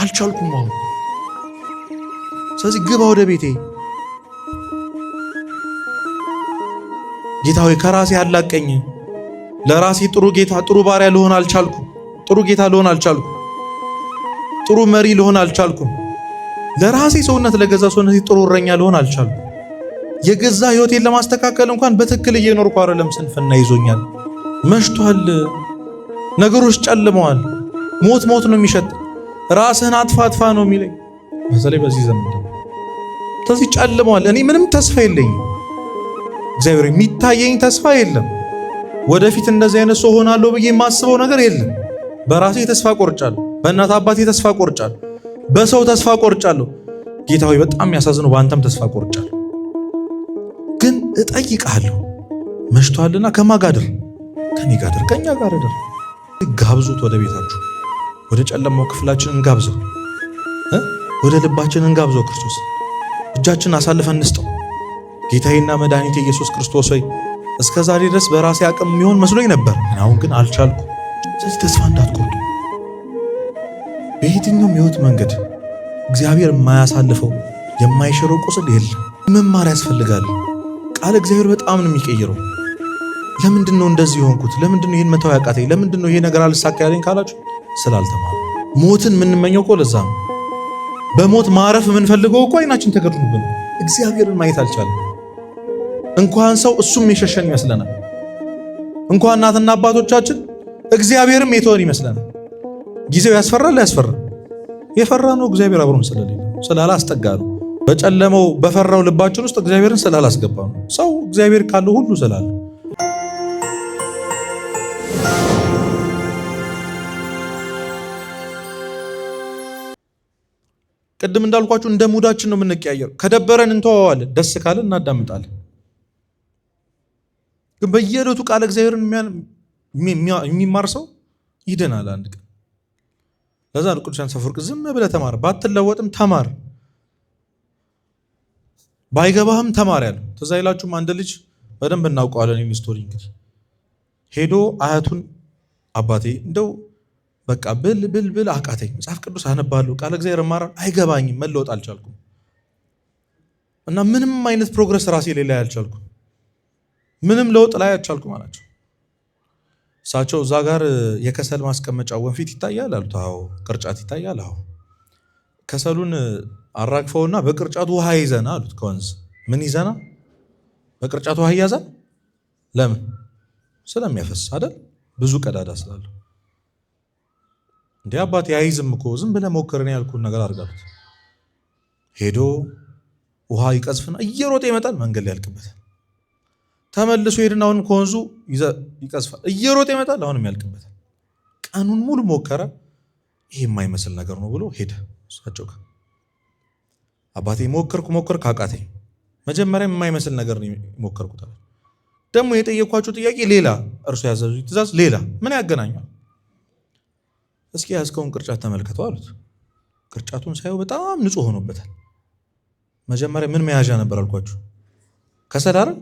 አልቻልኩም አሁን። ስለዚህ ግባ ወደ ቤቴ ጌታ ሆይ ከራሴ አላቀኝ። ለራሴ ጥሩ ጌታ ጥሩ ባሪያ ልሆን አልቻልኩም። ጥሩ ጌታ ልሆን አልቻልኩም። ጥሩ መሪ ልሆን አልቻልኩም። ለራሴ ሰውነት ለገዛ ሰውነት ጥሩ እረኛ ልሆን አልቻልኩም። የገዛ ህይወቴን ለማስተካከል እንኳን በትክክል እየኖርኩ አይደለም። ስንፍና ይዞኛል። መሽቷል። ነገሮች ጨልመዋል። ሞት ሞት ነው የሚሸጥ። ራስህን አጥፋ አጥፋ ነው የሚለኝ። በተለይ በዚህ ዘመን ስለዚህ ጨልመዋል። እኔ ምንም ተስፋ የለኝም። እግዚአብሔር የሚታየኝ ተስፋ የለም። ወደፊት እንደዚህ አይነት ሰው ሆናለሁ ብዬ የማስበው ነገር የለም። በራሴ ተስፋ ቆርጫለሁ። በእናት አባቴ ተስፋ ቆርጫለሁ። በሰው ተስፋ ቆርጫለሁ። ጌታ ሆይ በጣም የሚያሳዝነው በአንተም ተስፋ ቆርጫለሁ። ግን እጠይቅሃለሁ መሽቷልና ከማጋድር ከኔ ጋር ከኛ ጋር ደር ጋብዙት። ወደ ቤታችሁ ወደ ጨለማው ክፍላችን እንጋብዘው። ወደ ልባችን እንጋብዘው። ክርስቶስ እጃችን አሳልፈን እንስጠው። ጌታዬና መድኃኒቴ ኢየሱስ ክርስቶስ ሆይ እስከ ዛሬ ድረስ በራሴ አቅም የሚሆን መስሎኝ ነበር፣ አሁን ግን አልቻልኩም። ስለዚህ ተስፋ እንዳትቆርጡ። በየትኛውም ሕይወት መንገድ እግዚአብሔር የማያሳልፈው የማይሽረው ቁስል የለም። መማር ያስፈልጋል። ቃል እግዚአብሔር በጣም ነው የሚቀይረው። ለምንድን ነው እንደዚህ የሆንኩት? ለምንድን ነው ይሄን መተው ያቃተኝ? ለምንድን ነው ይሄ ነገር አልሳካ ያለኝ ካላችሁ ስላልተማሩ። ሞትን የምንመኘው እኮ ለዛ ነው። በሞት ማረፍ የምንፈልገው እኮ አይናችን ተገድኖብን እግዚአብሔርን ማየት አልቻለም። እንኳን ሰው እሱም የሸሸን ይመስለናል። እንኳን እናትና አባቶቻችን እግዚአብሔርም የተወን ይመስለናል። ጊዜው ያስፈራል። የፈራ ነው እግዚአብሔር አብሮን ስለሌለ ስላላስጠጋ ነው። በጨለመው በፈራው ልባችን ውስጥ እግዚአብሔርን ስላላስገባ ነው። ሰው እግዚአብሔር ካለው ሁሉ ስላለ ቅድም እንዳልኳችሁ እንደ ሙዳችን ነው የምንቀያየር። ከደበረን እንተዋዋለን፣ ደስ ካለን እናዳምጣለን። ግን በየዕለቱ ቃል እግዚአብሔርን የሚማር ሰው ይድናል አንድ ቀን። ለዛ ነው ቅዱስ ዮሐንስ አፈወርቅ ዝም ብለህ ተማር፣ ባትለወጥም ተማር፣ ባይገባህም ተማር ያለው። ትዝ አይላችሁም? አንድ ልጅ በደንብ እናውቀዋለን ይህን ስቶሪ። እንግዲህ ሄዶ አያቱን አባቴ እንደው በቃ ብል አቃተኝ፣ መጽሐፍ ቅዱስ አነባለሁ፣ ቃል እግዚአብሔር እማራለሁ፣ አይገባኝም፣ መለወጥ አልቻልኩም እና ምንም አይነት ፕሮግረስ ራሴ ላይ አልቻልኩም፣ ምንም ለውጥ ላይ አልቻልኩም አላቸው። እሳቸው እዛ ጋር የከሰል ማስቀመጫ ወንፊት ይታያል አሉት። አዎ። ቅርጫት ይታያል። አዎ። ከሰሉን አራግፈውና በቅርጫቱ ውሃ ይዘና አሉት። ከወንዝ ምን ይዘና? በቅርጫቱ ውሃ ይያዛል። ለምን? ስለሚያፈስ አይደል? ብዙ ቀዳዳ ስላለው። እንዴ አባቴ አይዝም እኮ ዝም ብለህ ሞክርን ያልኩን ነገር አድርጋሉት። ሄዶ ውሃ ይቀዝፍና እየሮጠ ይመጣል። መንገድ ላይ ያልቅበታል። ተመልሶ ሄድና አሁንም ከወንዙ ይቀዝፋል። እየሮጠ ይመጣል። አሁንም ያልቅበታል። ቀኑን ሙሉ ሞከረ። ይሄ የማይመስል ነገር ነው ብሎ ሄደ። እሳቸው ጋር አባቴ ሞከርኩ አቃተኝ። መጀመሪያ የማይመስል ነገር ነው ሞከርኩት አለ። ደግሞ የጠየኳችሁ ጥያቄ ሌላ፣ እርሱ ያዘዙኝ ትእዛዝ ሌላ። ምን ያገናኛል? እስኪ ያዝከውን ቅርጫት ተመልከተው አሉት። ቅርጫቱን ሳየው በጣም ንጹህ ሆኖበታል። መጀመሪያ ምን መያዣ ነበር አልኳችሁ? ከሰል አይደል?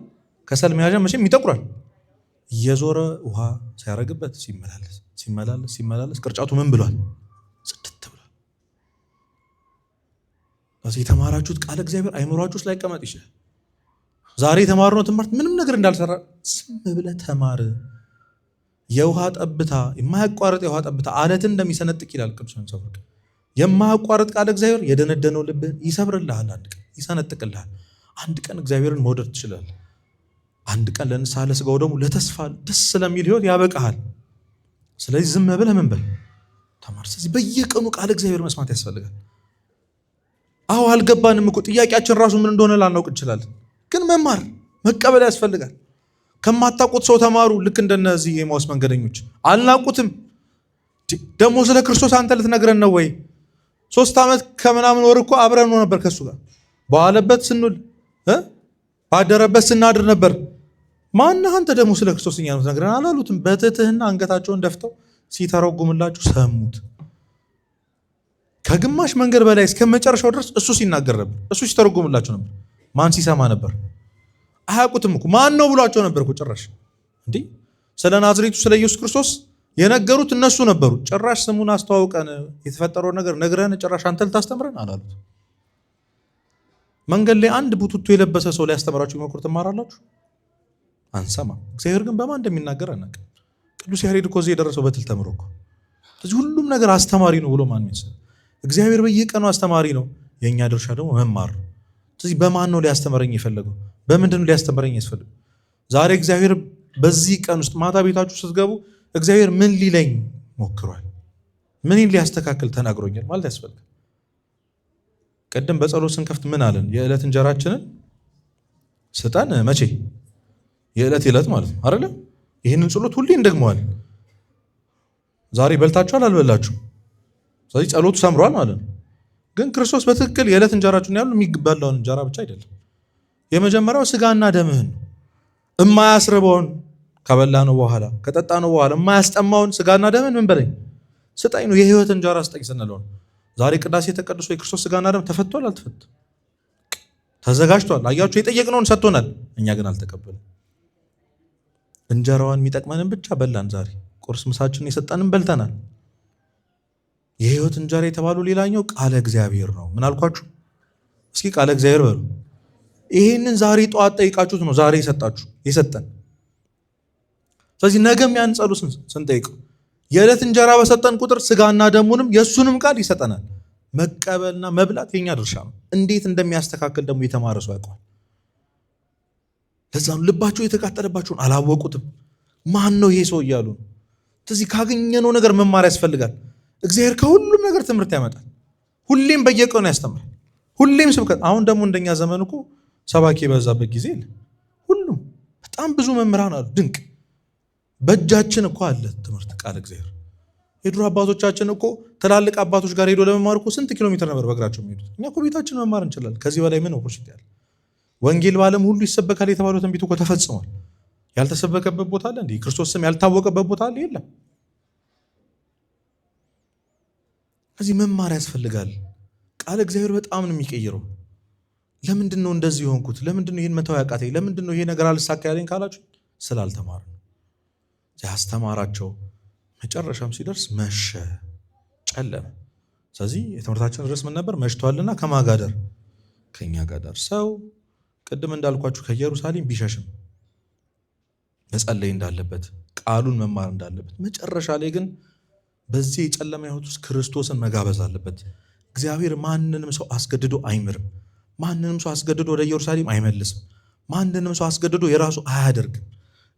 ከሰል መያዣ መቼም ይጠቁራል። እየዞረ ውሃ ሲያረግበት ሲመላለስ ቅርጫቱ ምን ብሏል? ጽድት ብሏል። የተማራችሁት ቃል እግዚአብሔር አይምሯችሁ ውስጥ ላይቀመጥ ይችላል። ዛሬ የተማርነው ትምህርት ምንም ነገር እንዳልሰራ ዝም ብለህ ተማር። የውሃ ጠብታ፣ የማያቋርጥ የውሃ ጠብታ አለትን እንደሚሰነጥቅ ይላል ቅዱስ ዮሐንስ አፈወርቅ። የማያቋርጥ ቃል እግዚአብሔር የደነደነው ልብህን ይሰብርልሃል፣ አንድ ቀን ይሰነጥቅልሃል። አንድ ቀን እግዚአብሔርን መውደድ ትችላለህ። አንድ ቀን ለንስሐ ለሥጋው ደግሞ ለተስፋ ደስ ስለሚል ሕይወት ያበቃሃል። ስለዚህ ዝም ብለህ ምን በል ተማር። ስለዚህ በየቀኑ ቃል እግዚአብሔር መስማት ያስፈልጋል። አዎ አልገባንም እኮ ጥያቄያችን ራሱ ምን እንደሆነ ላናውቅ እንችላለን። ግን መማር መቀበል ያስፈልጋል። ከማታውቁት ሰው ተማሩ። ልክ እንደነዚህ የኤማሁስ መንገደኞች አልናቁትም። ደግሞ ስለ ክርስቶስ አንተ ልትነግረን ነው ወይ? 3 ዓመት ከምናምን ወር እኮ አብረን ነበር ከሱ ጋር። በዋለበት ስንውል ባደረበት ስናድር ነበር። ማነህ አንተ ደግሞ ስለ ክርስቶስ እኛ ነው ትነግረን አላሉትም። በትህትና አንገታቸውን ደፍተው ሲተረጉምላችሁ ሰሙት። ከግማሽ መንገድ በላይ እስከ መጨረሻው ድረስ እሱ ሲናገር ነበር፣ እሱ ሲተረጉምላቸው ነበር። ማን ሲሰማ ነበር? አያውቁትም እኮ ማን ነው ብሏቸው ነበር እኮ ጭራሽ። እንዲህ ስለ ናዝሬቱ ስለ ኢየሱስ ክርስቶስ የነገሩት እነሱ ነበሩ። ጭራሽ ስሙን አስተዋውቀን የተፈጠረው ነገር ነግረን ጭራሽ አንተ ልታስተምረን አላሉት። መንገድ ላይ አንድ ቡቱቱ የለበሰ ሰው ሊያስተምራችሁ ይሞክር ትማራላችሁ? አንሰማ። እግዚአብሔር ግን በማን እንደሚናገር አናውቅም። ቅዱስ ያሬድ እኮ እዚህ የደረሰው በትል ተምሮ እኮ። ስለዚህ ሁሉም ነገር አስተማሪ ነው ብሎ ማን ይመስል? እግዚአብሔር በየቀኑ አስተማሪ ነው። የእኛ ድርሻ ደግሞ መማር ነው። ስለዚህ በማን ነው ሊያስተምረኝ የፈለገው? በምንድን ነው ሊያስተምረኝ ያስፈልገው? ዛሬ እግዚአብሔር በዚህ ቀን ውስጥ ማታ ቤታችሁ ስትገቡ እግዚአብሔር ምን ሊለኝ ሞክሯል? ምን ሊያስተካክል ተናግሮኛል ማለት ያስፈልጋል። ቀደም በጸሎት ስንከፍት ምን አለን? የዕለት እንጀራችንን ስጠን። መቼ? የዕለት ዕለት ማለት ነው አይደለ? ይህንን ጸሎት ሁሌ እንደግመዋለን። ዛሬ በልታችኋል አልበላችሁ? ስለዚህ ጸሎቱ ሰምሯል ማለት ነው። ግን ክርስቶስ በትክክል የዕለት እንጀራችሁን ያሉ የሚበላውን እንጀራ ብቻ አይደለም። የመጀመሪያው ስጋና ደምህን እማያስርበውን ከበላ ነው በኋላ ከጠጣ ነው በኋላ የማያስጠማውን ስጋና ደምህን ምን በለኝ ስጠኝ ነው። የህይወት እንጀራ ስጠኝ ስንለው ነው። ዛሬ ቅዳሴ ተቀድሶ የክርስቶስ ስጋና ደም ተፈቷል አልተፈታም? ተዘጋጅቷል። አያችሁ፣ የጠየቅነውን ሰጥቶናል። እኛ ግን አልተቀበልም። እንጀራዋን የሚጠቅመንን ብቻ በላን። ዛሬ ቁርስ ምሳችንን የሰጠንን በልተናል። የህይወት እንጀራ የተባሉ ሌላኛው ቃለ እግዚአብሔር ነው። ምን አልኳችሁ? እስኪ ቃለ እግዚአብሔር በሉ። ይሄንን ዛሬ ጠዋት ጠይቃችሁት ነው ዛሬ የሰጠን። ስለዚህ ነገም ያን ጸሎት ስንጠይቀው የዕለት እንጀራ በሰጠን ቁጥር ስጋና ደሙንም የእሱንም ቃል ይሰጠናል። መቀበልና መብላት የኛ ድርሻ ነው። እንዴት እንደሚያስተካክል ደግሞ የተማረ ሰው ያውቀዋል። ለዛ ነው ልባቸው የተቃጠለባቸውን አላወቁትም። ማን ነው ይሄ ሰው እያሉ ነው። ስለዚህ ካገኘነው ነገር መማር ያስፈልጋል። እግዚአብሔር ከሁሉም ነገር ትምህርት ያመጣል። ሁሌም በየቀኑ ያስተምራል። ሁሌም ስብከት። አሁን ደግሞ እንደኛ ዘመን እኮ ሰባኪ የበዛበት ጊዜ የለ። ሁሉም በጣም ብዙ መምህራን አሉ። ድንቅ በእጃችን እኮ አለ ትምህርት ቃል እግዚአብሔር። የድሮ አባቶቻችን እኮ ትላልቅ አባቶች ጋር ሄዶ ለመማር እኮ ስንት ኪሎ ሜትር ነበር በእግራቸው የሚሄዱት። እኛ እኮ ቤታችን መማር እንችላለን። ከዚህ በላይ ምን ኦፖርቹኒቲ አለ? ወንጌል በዓለም ሁሉ ይሰበካል የተባለው ትንቢት እኮ ተፈጽሟል። ያልተሰበከበት ቦታ አለ እንዴ? ክርስቶስ ስም ያልታወቀበት ቦታ አለ? የለም። ከዚህ መማር ያስፈልጋል። ቃል እግዚአብሔር በጣም ነው የሚቀይረው። ለምንድን ነው እንደዚህ የሆንኩት? ለምንድን ነው ይህን መተው ያቃተኝ? ለምንድን ነው ይሄ ነገር አልሳካ ያለኝ ካላችሁ ስላልተማር ነው። ያስተማራቸው መጨረሻም ሲደርስ መሸ፣ ጨለመ። ስለዚህ የትምህርታችን ርዕስ ምን ነበር? መሽቷልና ከማጋደር ከኛ ጋር ሰው ቅድም እንዳልኳችሁ ከኢየሩሳሌም ቢሸሽም መጸለይ እንዳለበት ቃሉን መማር እንዳለበት መጨረሻ ላይ ግን በዚህ የጨለማ ሕይወት ውስጥ ክርስቶስን መጋበዝ አለበት። እግዚአብሔር ማንንም ሰው አስገድዶ አይምርም። ማንንም ሰው አስገድዶ ወደ ኢየሩሳሌም አይመልስም። ማንንም ሰው አስገድዶ የራሱ አያደርግም።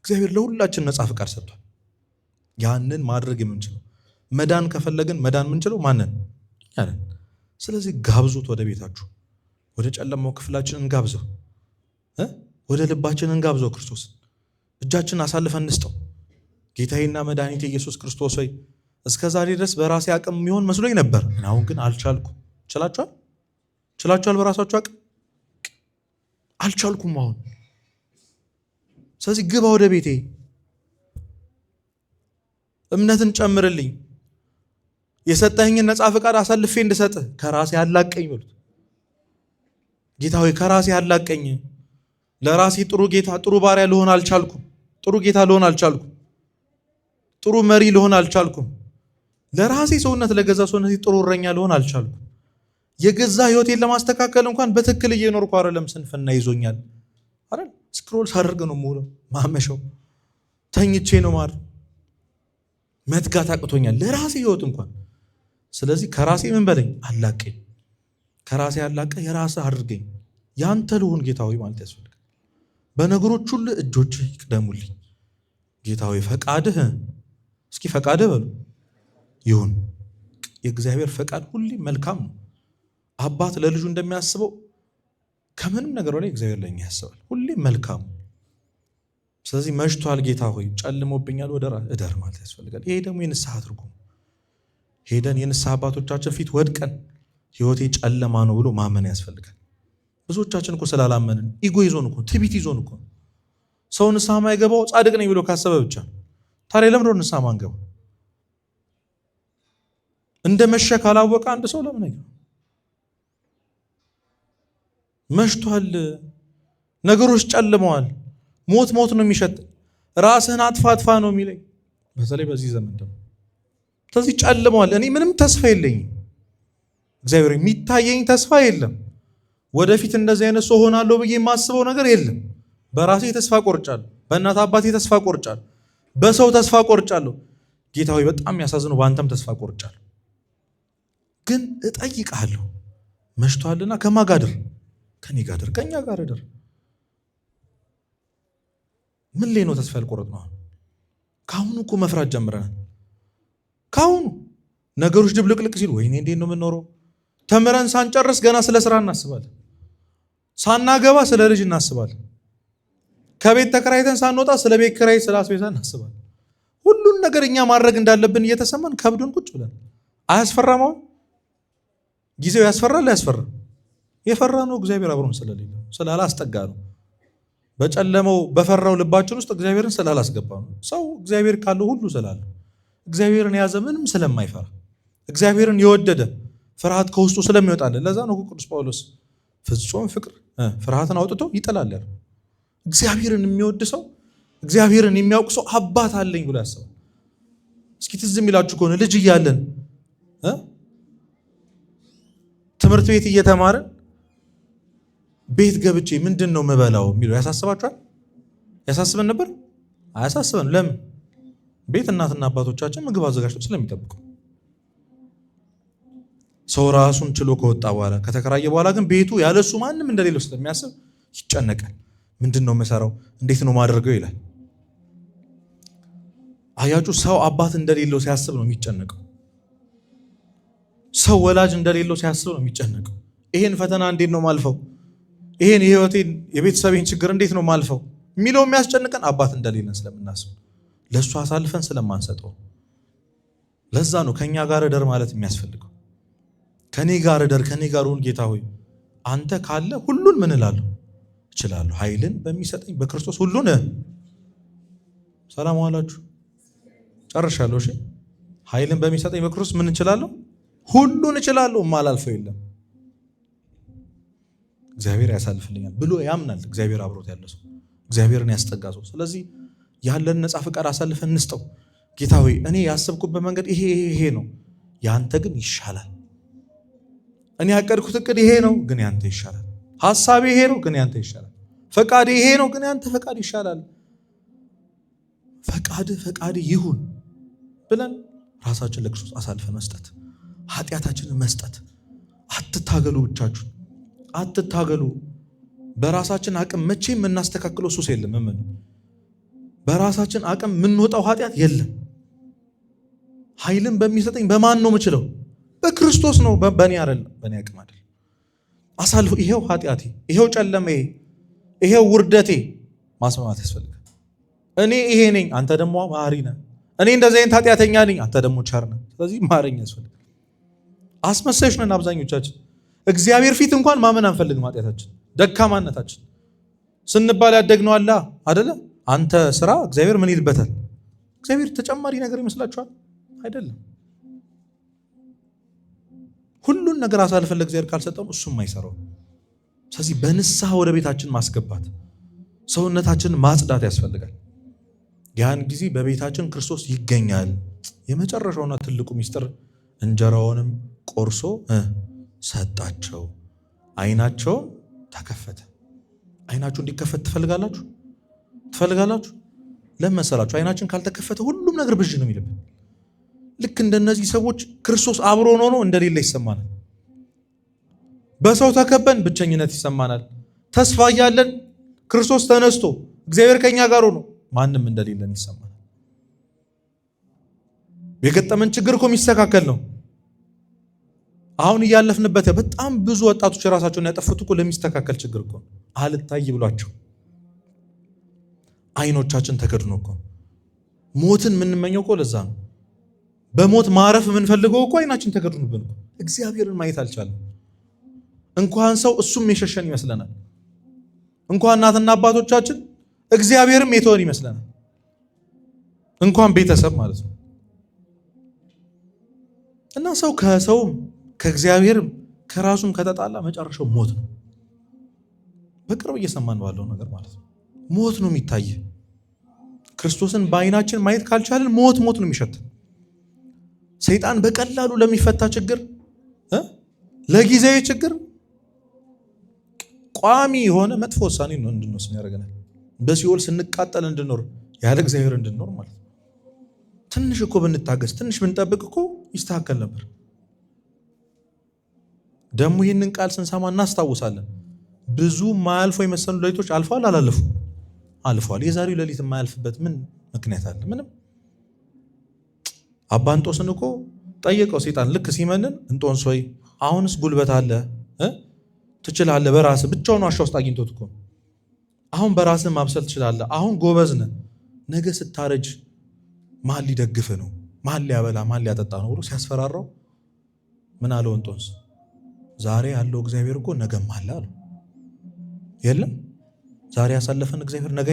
እግዚአብሔር ለሁላችን ነጻ ፍቃድ ሰጥቷል። ያንን ማድረግ የምንችለው መዳን ከፈለግን መዳን የምንችለው ማንን? ያንን። ስለዚህ ጋብዙት ወደ ቤታችሁ፣ ወደ ጨለማው ክፍላችን እንጋብዘው፣ ወደ ልባችን እንጋብዘው። ክርስቶስ እጃችን አሳልፈን እንስጠው። ጌታዬና መድኃኒቴ ኢየሱስ ክርስቶስ ሆይ እስከ ዛሬ ድረስ በራሴ አቅም የሚሆን መስሎኝ ነበር፣ አሁን ግን አልቻልኩም። ችላችኋል? በራሳችሁ አቅም አልቻልኩም አሁን። ስለዚህ ግባ ወደ ቤቴ፣ እምነትን ጨምርልኝ፣ የሰጠኸኝን ነጻ ፈቃድ አሳልፌ እንድሰጥህ ከራሴ አላቀኝ በሉት። ጌታ ሆይ ከራሴ አላቀኝ። ለራሴ ጥሩ ጌታ ጥሩ ባሪያ ልሆን አልቻልኩም። ጥሩ ጌታ ልሆን አልቻልኩም። ጥሩ መሪ ልሆን አልቻልኩም። ለራሴ ሰውነት ለገዛ ሰውነት ጥሩ እረኛ ልሆን አልቻልኩም። የገዛ ህይወቴን ለማስተካከል እንኳን በትክክል እየኖርኩ አይደለም። ስንፍና ይዞኛል አይደል? ስክሮል ሳደርግ ነው የምውለው፣ ማመሸው ተኝቼ ነው ማለት መትጋት አቅቶኛል ለራሴ ህይወት እንኳን። ስለዚህ ከራሴ ምን በለኝ አላቀኝ። ከራሴ አላቀ የራስህ አድርገኝ፣ ያንተ ልሁን ጌታ ሆይ ማለት ያስፈልጋል። በነገሮች ሁሉ እጆችህ ይቅደሙልኝ ጌታ ሆይ። ፈቃድህ እስኪ ፈቃድህ በሉ ይሁን። የእግዚአብሔር ፈቃድ ሁሌ መልካም ነው። አባት ለልጁ እንደሚያስበው ከምንም ነገር በላይ እግዚአብሔር ለኛ ያስባል። ሁሌ መልካም። ስለዚህ መሽቷል ጌታ ሆይ ጨልሞብኛል፣ ወደ እደር ማለት ያስፈልጋል። ይሄ ደግሞ የንስሐ ትርጉም። ሄደን የንስሐ አባቶቻችን ፊት ወድቀን ህይወቴ ጨለማ ነው ብሎ ማመን ያስፈልጋል። ብዙዎቻችን እኮ ስላላመንን ኢጎ ይዞን እኮ ትዕቢት ይዞን እኮ ሰው ንስሐ ማይገባው ጻድቅ ነኝ ብሎ ካሰበ ብቻ። ታዲያ ለምን ነው ንስሐ ማንገባው? እንደ መሸ ካላወቀ አንድ ሰው ለምን አይገባም? መሽቷል፣ ነገሮች ጨልመዋል፣ ሞት ነው የሚሸት፣ ራስህን አጥፋ ነው የሚለኝ። በተለይ በዚህ ዘመን ደግሞ ስለዚህ ጨልመዋል። እኔ ምንም ተስፋ የለኝም። እግዚአብሔር የሚታየኝ ተስፋ የለም። ወደፊት እንደዚህ አይነት ሰው ሆናለሁ ብዬ የማስበው ነገር የለም። በራሴ ተስፋ ቆርጫለሁ። በእናት አባቴ ተስፋ ቆርጫለሁ። በሰው ተስፋ ቆርጫለሁ። ጌታ ሆይ በጣም ያሳዝነው በአንተም ተስፋ ቆርጫለሁ። ግን እጠይቅሃለሁ መሽቷልና ከማን ጋር እደር? ከኔ ጋር እደር፣ ከእኛ ጋር እደር። ምን ላይ ነው ተስፋ ያልቆረጥነው? ከአሁኑ እኮ መፍራት ጀምረናል። ከአሁኑ ነገሮች ድብልቅልቅ ሲሉ ወይኔ እንዴት ነው የምንኖረው? ተምረን ሳንጨርስ ገና ስለ ስራ እናስባለን። ሳናገባ ስለ ልጅ እናስባለን። ከቤት ተከራይተን ሳንወጣ ስለ ቤት ኪራይ፣ ስለ አስቤዛ እናስባለን። ሁሉን ነገር እኛ ማድረግ እንዳለብን እየተሰማን ከብዱን ቁጭ ብለን አያስፈራም? አሁን ጊዜው ያስፈራል። ያስፈራ የፈራ ነው እግዚአብሔር አብሮን ስለሌለ ስላላስጠጋ ነው። በጨለመው በፈራው ልባችን ውስጥ እግዚአብሔርን ስላላስገባ ነው። ሰው እግዚአብሔር ካለው ሁሉ ስላለ እግዚአብሔርን የያዘ ምንም ስለማይፈራ እግዚአብሔርን የወደደ ፍርሃት ከውስጡ ስለሚወጣለን። ለዛ ነው ቅዱስ ጳውሎስ ፍጹም ፍቅር ፍርሃትን አውጥቶ ይጥላል ያለው። እግዚአብሔርን የሚወድ ሰው እግዚአብሔርን የሚያውቅ ሰው አባት አለኝ ብሎ ያስባል። እስኪ ትዝ የሚላችሁ ከሆነ ልጅ እያለን ትምህርት ቤት እየተማርን ቤት ገብቼ ምንድን ነው የምበላው የሚለው ያሳስባችኋል? ያሳስበን ነበር? አያሳስበን። ለምን? ቤት እናትና አባቶቻችን ምግብ አዘጋጅተው ስለሚጠብቁ። ሰው ራሱን ችሎ ከወጣ በኋላ ከተከራየ በኋላ ግን ቤቱ ያለሱ ማንም እንደሌለው ስለሚያስብ ይጨነቃል። ምንድን ነው የምሰራው? እንዴት ነው ማደርገው ይላል። አያችሁ፣ ሰው አባት እንደሌለው ሲያስብ ነው የሚጨነቀው። ሰው ወላጅ እንደሌለው ሲያስብ ነው የሚጨነቀው። ይሄን ፈተና እንዴት ነው ማልፈው? ይሄን የህይወቴን የቤተሰቤን ችግር እንዴት ነው ማልፈው የሚለው የሚያስጨንቀን አባት እንደሌለን ስለምናስብ ለእሱ አሳልፈን ስለማንሰጠው። ለዛ ነው ከእኛ ጋር እደር ማለት የሚያስፈልገው። ከኔ ጋር እደር፣ ከኔ ጋር ሁን ጌታ ሆይ አንተ ካለ ሁሉን ምን እላለሁ እችላለሁ፣ ኃይልን በሚሰጠኝ በክርስቶስ ሁሉን። ሰላም ዋላችሁ። ጨርሻለሁ። እሺ፣ ኃይልን በሚሰጠኝ በክርስቶስ ምን እችላለሁ? ሁሉን እችላለሁ። ማላልፈው የለም። እግዚአብሔር ያሳልፍልኛል ብሎ ያምናል። እግዚአብሔር አብሮት ያለ ሰው፣ እግዚአብሔርን ያስጠጋ ሰው። ስለዚህ ያለን ነፃ ፈቃድ አሳልፈን እንስጠው። ጌታ ሆይ እኔ ያሰብኩበት መንገድ ይሄ ነው፣ ያንተ ግን ይሻላል። እኔ ያቀድኩት እቅድ ይሄ ነው፣ ግን ያንተ ይሻላል። ሐሳቤ ይሄ ነው፣ ግን ያንተ ይሻላል። ፈቃድ ይሄ ነው፣ ግን ያንተ ፈቃድ ይሻላል። ፈቃድ ይሁን ብለን ራሳችን ለክርስቶስ አሳልፈን መስጠት፣ ኃጢአታችንን መስጠት። አትታገሉ፣ ብቻችሁን አትታገሉ። በራሳችን አቅም መቼም የምናስተካክለው ሱስ የለም። ምን በራሳችን አቅም የምንወጣው ኃጢአት የለም። ኃይልን በሚሰጠኝ በማን ነው የምችለው? በክርስቶስ ነው። በእኔ አይደለም፣ በእኔ አቅም አይደለም። አሳልፎ ይሄው ኃጢአቴ፣ ይሄው ጨለማዬ፣ ይሄው ውርደቴ ማስማማት ያስፈልጋል። እኔ ይሄ ነኝ፣ አንተ ደግሞ መሐሪ ነህ። እኔ እንደዚህ አይነት ኃጢአተኛ ነኝ፣ አንተ ደግሞ ቸር ነህ። ስለዚህ ማረኝ ያስፈልጋል። አስመሳዮች ነን አብዛኞቻችን። እግዚአብሔር ፊት እንኳን ማመን አንፈልግም። ኃጢአታችን፣ ደካማነታችን ስንባል ያደግነው አለ አይደለ? አንተ ስራ እግዚአብሔር ምን ይልበታል? እግዚአብሔር ተጨማሪ ነገር ይመስላችኋል? አይደለም። ሁሉን ነገር አሳልፈን ለእግዚአብሔር ካልሰጠን እሱም አይሰራው። ስለዚህ በንስሐ ወደ ቤታችን ማስገባት፣ ሰውነታችንን ማጽዳት ያስፈልጋል። ያን ጊዜ በቤታችን ክርስቶስ ይገኛል። የመጨረሻውና ትልቁ ሚስጥር እንጀራውንም ቆርሶ ሰጣቸው፣ ዓይናቸውም ተከፈተ። ዓይናችሁ እንዲከፈት ትፈልጋላችሁ? ለምን መሰላችሁ? ዓይናችን ካልተከፈተ ሁሉም ነገር ብዥ ነው የሚልብን። ልክ እንደነዚህ ሰዎች ክርስቶስ አብሮን ሆኖ እንደሌለ ይሰማናል። በሰው ተከበን ብቸኝነት ይሰማናል። ተስፋ እያለን ክርስቶስ ተነስቶ እግዚአብሔር ከኛ ጋር ሆኖ ማንም እንደሌለን ይሰማናል። የገጠመን ችግር እኮ የሚስተካከል ነው። አሁን እያለፍንበት በጣም ብዙ ወጣቶች ራሳቸውን ያጠፉት እኮ ለሚስተካከል ችግር እኮ አልታይ ብሏቸው ዓይኖቻችን ተከድኖ እኮ ሞትን የምንመኘው እኮ ለዛ ነው። በሞት ማረፍ የምንፈልገው እኮ ዓይናችን ተከድኖብን እኮ እግዚአብሔርን ማየት አልቻለም። እንኳን ሰው እሱም የሸሸን ይመስለናል። እንኳን እናትና አባቶቻችን እግዚአብሔርም የተወን ይመስለናል። እንኳን ቤተሰብ ማለት ነው። እና ሰው ከሰውም ከእግዚአብሔርም ከራሱም ከተጣላ መጨረሻው ሞት ነው። በቅርብ እየሰማን ባለው ነገር ማለት ነው። ሞት ነው የሚታየ። ክርስቶስን በአይናችን ማየት ካልቻለን ሞት ነው የሚሸት። ሰይጣን በቀላሉ ለሚፈታ ችግር ለጊዜያዊ ችግር ቋሚ የሆነ መጥፎ ውሳኔ ነው እንድንወስን ያደርገናል። በሲኦል ስንቃጠል እንድንኖር ያለ እግዚአብሔር እንድንኖር ማለት ነው። ትንሽ እኮ ብንታገስ ትንሽ ብንጠብቅ እኮ ይስተካከል ነበር። ደግሞ ይህንን ቃል ስንሰማ እናስታውሳለን። ብዙ ማያልፎ የመሰሉ ሌሊቶች አልፈዋል። አልፈዋል። የዛሬው ሌሊት የማያልፍበት ምን ምክንያት አለ? ምንም። አባ እንጦንስን እኮ ጠየቀው ሰይጣን ልክ ሲመንን፣ እንጦንስ ሆይ አሁንስ ጉልበት አለ ትችላለህ፣ በራስህ ብቻውን ዋሻ ውስጥ አግኝቶት እኮ አሁን በራስህ ማብሰል ትችላለህ፣ አሁን ጎበዝ ነህ፣ ነገ ስታረጅ ማን ሊደግፍ ነው? ማን ሊያበላ ማን ሊያጠጣ ነው ብሎ ሲያስፈራራው ምን አለው እንጦንስ? ዛሬ ያለው እግዚአብሔር እኮ ነገም አለ አለው። የለም ዛሬ ያሳለፈን እግዚአብሔር ነገ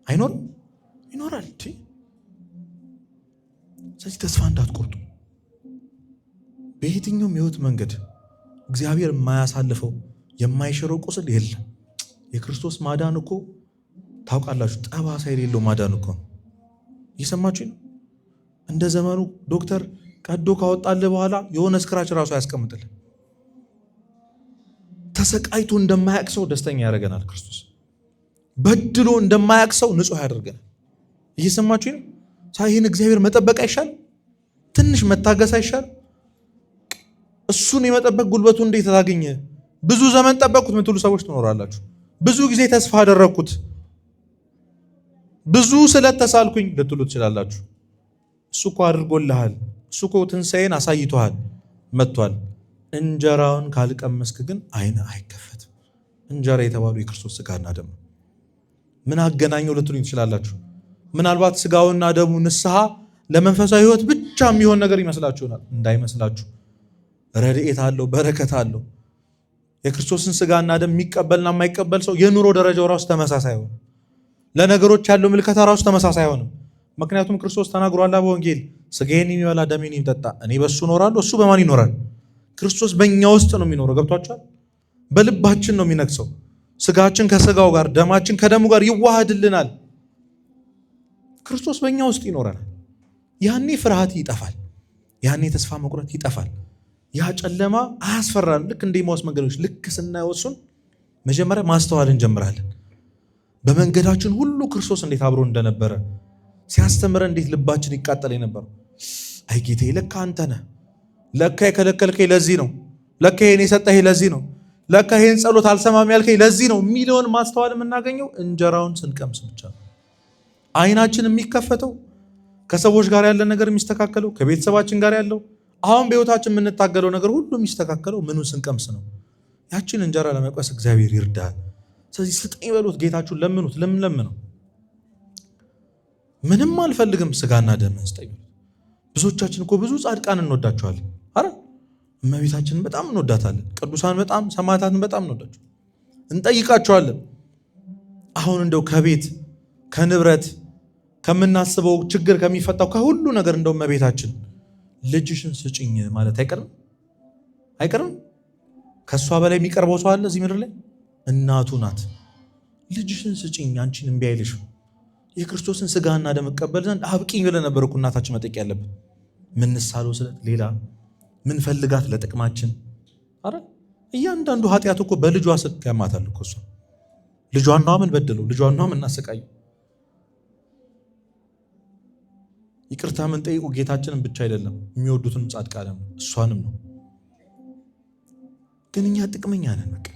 አይኖርም? ይኖራል። ስለዚህ ተስፋ እንዳትቆርጡ። በየትኛውም የህይወት መንገድ እግዚአብሔር የማያሳልፈው የማይሽረው ቁስል የለም። የክርስቶስ ማዳን እኮ ታውቃላችሁ፣ ጠባሳ የሌለው ማዳን እኮ ነው። እየሰማችሁ ነው? እንደ ዘመኑ ዶክተር ቀዶ ካወጣልህ በኋላ የሆነ ስክራች ራሱ ያስቀምጥልህ። ተሰቃይቶ እንደማያቅ ሰው ደስተኛ ያደርገናል ክርስቶስ። በድሎ እንደማያቅ ሰው ንጹህ ያደርገናል። እየሰማችሁ ነው? ይህን እግዚአብሔር መጠበቅ አይሻል? ትንሽ መታገስ አይሻል? እሱን የመጠበቅ ጉልበቱ እንዴት ታገኘ? ብዙ ዘመን ጠበቅኩት ምትሉ ሰዎች ትኖራላችሁ። ብዙ ጊዜ ተስፋ አደረግኩት፣ ብዙ ስለት ተሳልኩኝ ልትሉ ትችላላችሁ። እሱ እኮ አድርጎልሃል። እሱ እኮ ትንሣኤን አሳይቶሃል፣ መጥቷል። እንጀራውን ካልቀመስክ ግን ዓይንህ አይከፈትም። እንጀራ የተባሉ የክርስቶስ ስጋና ደም ነው። ምን አገናኘው ልትሉኝ ትችላላችሁ። ምናልባት ስጋውና ደሙ ንስሐ ለመንፈሳዊ ሕይወት ብቻ የሚሆን ነገር ይመስላችሁ ይሆናል። እንዳይመስላችሁ። ረድኤት አለው፣ በረከት አለው። የክርስቶስን ስጋና ደም የሚቀበልና የማይቀበል ሰው የኑሮ ደረጃው ራሱ ተመሳሳይ አይሆንም። ለነገሮች ያለው ምልከታ ራሱ ተመሳሳይ አይሆንም። ምክንያቱም ክርስቶስ ተናግሯል በወንጌል ስጋዬን የሚበላ ደሜን የሚጠጣ እኔ በሱ እኖራለሁ፣ እሱ በማን ይኖራል? ክርስቶስ በእኛ ውስጥ ነው የሚኖረው። ገብቷችኋል? በልባችን ነው የሚነግሰው። ስጋችን ከስጋው ጋር፣ ደማችን ከደሙ ጋር ይዋሃድልናል። ክርስቶስ በእኛ ውስጥ ይኖረናል። ያኔ ፍርሃት ይጠፋል። ያኔ ተስፋ መቁረጥ ይጠፋል። ያ ጨለማ አያስፈራም። ልክ እንደ ኤማሁስ መንገዶች ልክ ስናየው እሱን መጀመሪያ ማስተዋል እንጀምራለን። በመንገዳችን ሁሉ ክርስቶስ እንዴት አብሮ እንደነበረ ሲያስተምረን እንዴት ልባችን ይቃጠል የነበረው። አይ ጌታዬ ለካ አንተ ነህ፣ ለካ የከለከልከኝ ለዚህ ነው፣ ለካ ይሄን የሰጠኸኝ ለዚህ ነው፣ ለካ ይሄን ጸሎት አልሰማም ያልከኝ ለዚህ ነው የሚለውን ማስተዋል የምናገኘው እንጀራውን ስንቀምስ ብቻ ነው። ዓይናችን የሚከፈተው ከሰዎች ጋር ያለን ነገር የሚስተካከለው ከቤተሰባችን ጋር ያለው አሁን በሕይወታችን የምንታገለው ነገር ሁሉ የሚስተካከለው ምኑን ስንቀምስ ነው። ያችን እንጀራ ለመቅመስ እግዚአብሔር ይርዳል። ስለዚህ ስጠኝ በሉት፣ ጌታችሁን ለምኑት። ለምነው ምንም አልፈልግም ስጋና ደምን ስጠኝ። ብዙዎቻችን እኮ ብዙ ጻድቃን እንወዳቸዋለን። አረ እመቤታችንን በጣም እንወዳታለን። ቅዱሳን በጣም ሰማዕታትን በጣም እንወዳቸው እንጠይቃቸዋለን። አሁን እንደው ከቤት ከንብረት ከምናስበው ችግር ከሚፈታው ከሁሉ ነገር እንደው እመቤታችን ልጅሽን ስጭኝ ማለት አይቀርም? ከእሷ በላይ የሚቀርበው ሰው አለ እዚህ ምድር ላይ? እናቱ ናት። ልጅሽን ስጭኝ አንቺን እምቢ አይልሽም። የክርስቶስን ስጋና ደም እቀበል ዘንድ አብቂኝ ብለን ነበር እኮ እናታችን መጠየቅ ያለብን። ምንሳለው ስለት ሌላ ምን ፈልጋት ለጥቅማችን። አረ እያንዳንዱ ኃጢአት እኮ በልጇ ስቅ ያማታል እኮ እሷ። ልጇን ነው ምን በደለው? ልጇን ነው ምን አሰቃየው? ይቅርታ ምን ጠይቁ ጌታችንን ብቻ አይደለም የሚወዱትን ጻድቃንም እሷንም ነው። ግን እኛ ጥቅመኛ ነን። በቃ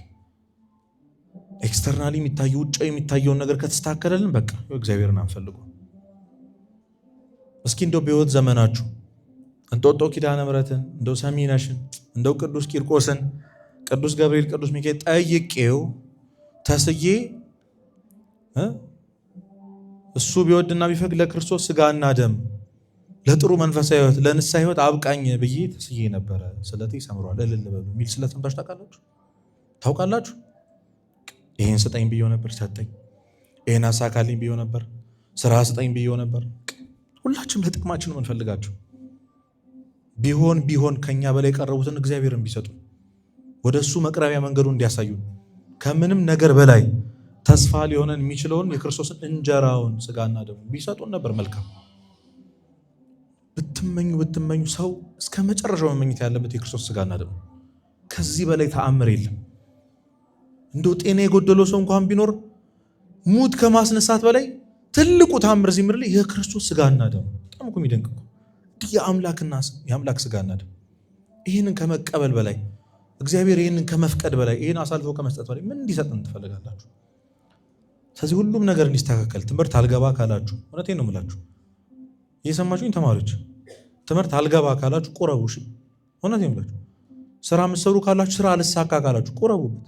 ኤክስተርናሊ የሚታየው ውጫዊ የሚታየውን ነገር ከተስተካከለልን በቃ እግዚአብሔርን አንፈልጉ። እስኪ እንደው በሕይወት ዘመናችሁ እንጦጦ ኪዳነ ምሕረትን እንደው ሰሚነሽን እንደው ቅዱስ ቂርቆስን ቅዱስ ገብርኤል ቅዱስ ሚካኤል ጠይቄው ተስዬ እሱ ቢወድና ቢፈቅድ ለክርስቶስ ስጋና ደም ለጥሩ መንፈሳዊ ሕይወት ለንስሐ ሕይወት አብቃኝ ብዬ ተስዬ ነበረ። ስለቴ ሰምሯል እልል በሉ የሚል ስለት ሰምታችሁ ታውቃላችሁ? ይሄን ስጠኝ ብዬው ነበር ሰጠኝ። ይሄን አሳካልኝ ብዬው ነበር፣ ስራ ስጠኝ ብዬው ነበር። ሁላችንም ለጥቅማችን ነው የምንፈልጋቸው። ቢሆን ከኛ በላይ የቀረቡትን እግዚአብሔርን ቢሰጡ ወደ እሱ መቅረቢያ መንገዱ እንዲያሳዩ ከምንም ነገር በላይ ተስፋ ሊሆነን የሚችለውን የክርስቶስን እንጀራውን ስጋና ደሙ ቢሰጡን ነበር መልካም። ብትመኙ ሰው እስከ መጨረሻው መመኘት ያለበት የክርስቶስ ስጋና ደሙ። ከዚህ በላይ ተአምር የለም። እንደው ጤና የጎደለው ሰው እንኳን ቢኖር ሙት ከማስነሳት በላይ ትልቁ ተአምር እዚህ ምድር ላይ የክርስቶስ ስጋና ደሙ። በጣም እኮ የሚደንቅ እኮ የአምላክ ስጋና ደሙ። ይህንን ከመቀበል በላይ እግዚአብሔር ይህንን ከመፍቀድ በላይ ይህን አሳልፎ ከመስጠት በላይ ምን እንዲሰጥን ትፈልጋላችሁ? ስለዚህ ሁሉም ነገር እንዲስተካከል ትምህርት አልገባ ካላችሁ፣ እውነቴን ነው የምላችሁ፣ እየሰማችሁኝ ተማሪዎች፣ ትምህርት አልገባ ካላችሁ ቁረቡ። እሺ፣ እውነቴን ነው የምላችሁ። ስራ የምትሰሩ ካላችሁ፣ ስራ አልሳካ ካላችሁ ቁረቡበት፣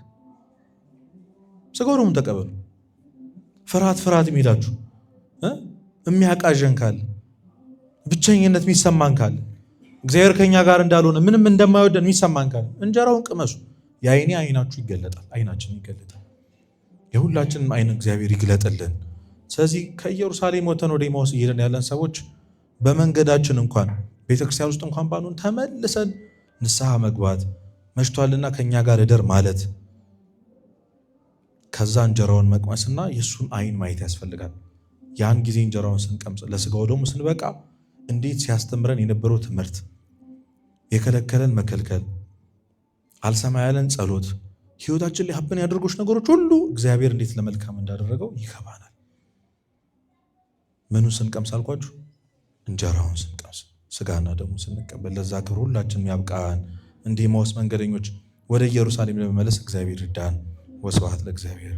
ስጋውን ተቀበሉ። ፍርሃት የሚሄዳችሁ የሚያቃዠን ካለ፣ ብቸኝነት የሚሰማን ካለ፣ እግዚአብሔር ከኛ ጋር እንዳልሆነ ምንም እንደማይወደን የሚሰማን ካለ እንጀራውን ቅመሱ። የአይኔ አይናችሁ ይገለጣል፣ አይናችን ይገለጣል። የሁላችንም አይን እግዚአብሔር ይግለጥልን። ስለዚህ ከኢየሩሳሌም ወተን ወደ ኤማሁስ እየሄድን ያለን ሰዎች በመንገዳችን እንኳን ቤተክርስቲያን ውስጥ እንኳን ባንሆን ተመልሰን ንስሐ መግባት፣ መሽቷልና ከኛ ጋር እደር ማለት፣ ከዛ እንጀራውን መቅመስና የእሱን አይን ማየት ያስፈልጋል። ያን ጊዜ እንጀራውን ስንቀምስ ለስጋው ደግሞ ስንበቃ እንዴት ሲያስተምረን የነበረው ትምህርት፣ የከለከለን መከልከል፣ አልሰማ ያለን ጸሎት፣ ህይወታችን ላይ ሀብን ያደርጎች ነገሮች ሁሉ እግዚአብሔር እንዴት ለመልካም እንዳደረገው ይገባናል። ምኑን ስንቀምስ አልኳችሁ? እንጀራውን ስንቀምስ፣ ስጋና ደግሞ ስንቀበል። ለዛ ክብር ሁላችንም ያብቃን። እንደ ኤማሁስ መንገደኞች ወደ ኢየሩሳሌም ለመመለስ እግዚአብሔር ይርዳን። ወስብሐት ለእግዚአብሔር።